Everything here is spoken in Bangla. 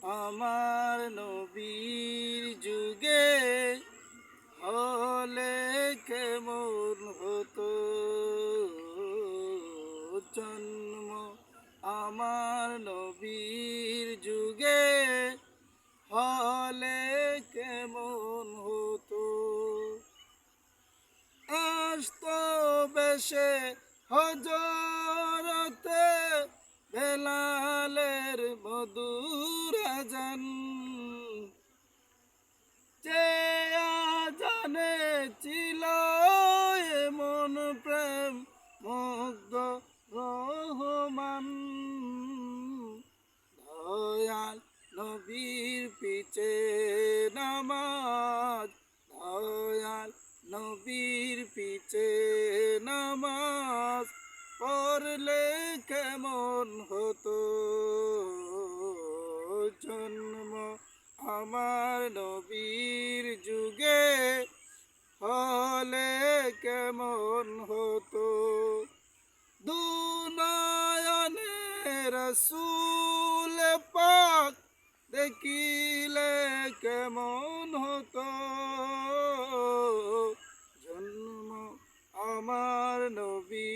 আমার নবীর যুগে হলে কেমন হতো জন্ম। আমার নবীর যুগে হলে কেমন হতো। আসতো বেশে হজরতে বেলালের মধুর আজান, চেয়া জানে ছিল এমন প্রেম মুগ্ধ রহমান। দয়াল নবীর পিছে নামাজ, দয়াল নবীর পিছে নামাজ পড়লে কেমন হতো জন্ম। আমার নবীর যুগে হলে কেমন হতো। দুনয়নে রসূল পাক দেখিলে কেমন হতো জন্ম। আমার নবী